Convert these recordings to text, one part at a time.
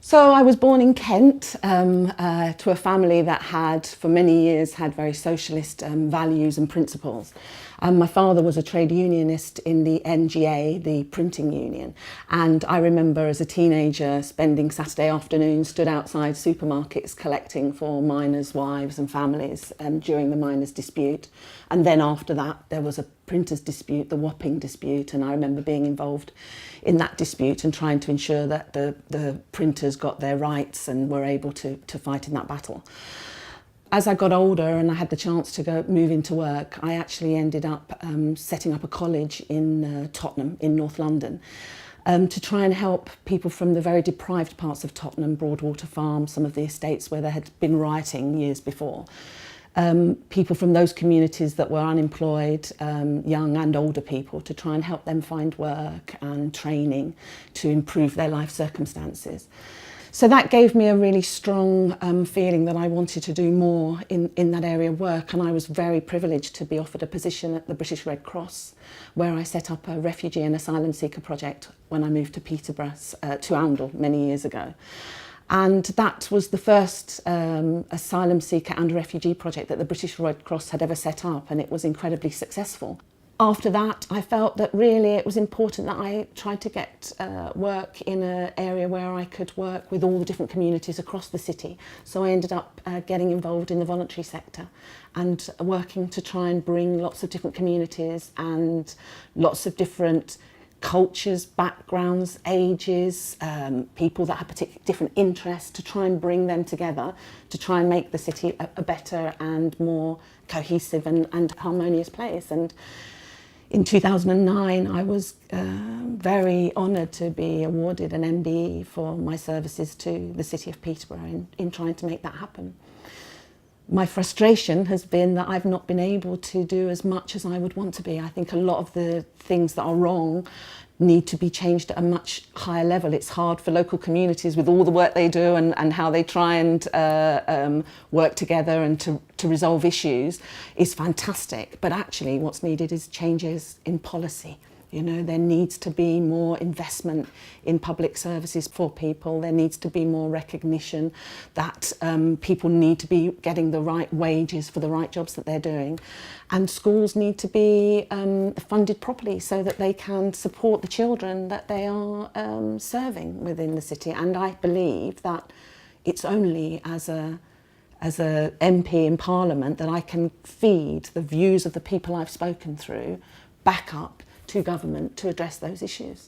So I was born in Kent to a family that had, for many years, had very socialist values and principles. My father was a trade unionist in the NGA, the printing union, and I remember as a teenager spending Saturday afternoons stood outside supermarkets collecting for miners' wives and families during the miners' dispute. And then after that there was a printers' dispute, the Wapping dispute, and I remember being involved in that dispute and trying to ensure that the printers got their rights and were able to fight in that battle. As I got older and I had the chance to move into work, I actually ended up setting up a college in Tottenham, in North London, to try and help people from the very deprived parts of Tottenham, Broadwater Farm, some of the estates where there had been rioting years before. People from those communities that were unemployed, young and older people, to try and help them find work and training to improve their life circumstances. So that gave me a really strong feeling that I wanted to do more in that area of work, and I was very privileged to be offered a position at the British Red Cross, where I set up a refugee and asylum seeker project when I moved to Peterborough, to Oundle many years ago. And that was the first asylum seeker and refugee project that the British Red Cross had ever set up, and it was incredibly successful. After that, I felt that really it was important that I tried to get work in an area where I could work with all the different communities across the city. So I ended up getting involved in the voluntary sector and working to try and bring lots of different communities and lots of different cultures, backgrounds, ages, people that have different interests, to try and bring them together to try and make the city a better and more cohesive and harmonious place. And in 2009, I was very honoured to be awarded an MBE for my services to the city of Peterborough in trying to make that happen. My frustration has been that I've not been able to do as much as I would want to be. I think a lot of the things that are wrong need to be changed at a much higher level. It's hard for local communities with all the work they do and how they try and work together and to resolve issues is fantastic. But actually what's needed is changes in policy. You know, there needs to be more investment in public services for people. There needs to be more recognition that people need to be getting the right wages for the right jobs that they're doing. And schools need to be funded properly so that they can support the children that they are serving within the city. And I believe that it's only as a MP in Parliament that I can feed the views of the people I've spoken through back up to government to address those issues.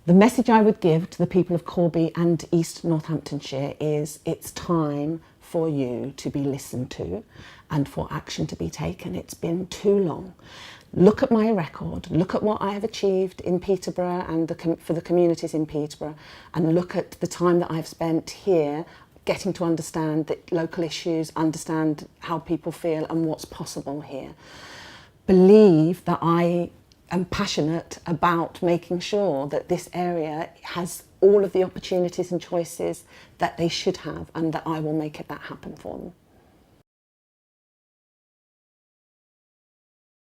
The message I would give to the people of Corby and East Northamptonshire is it's time for you to be listened to and for action to be taken. It's been too long. Look at my record, look at what I have achieved in Peterborough and for the communities in Peterborough, and look at the time that I've spent here getting to understand the local issues, understand how people feel and what's possible here. Believe that I am passionate about making sure that this area has all of the opportunities and choices that they should have, and that I will make that happen for them.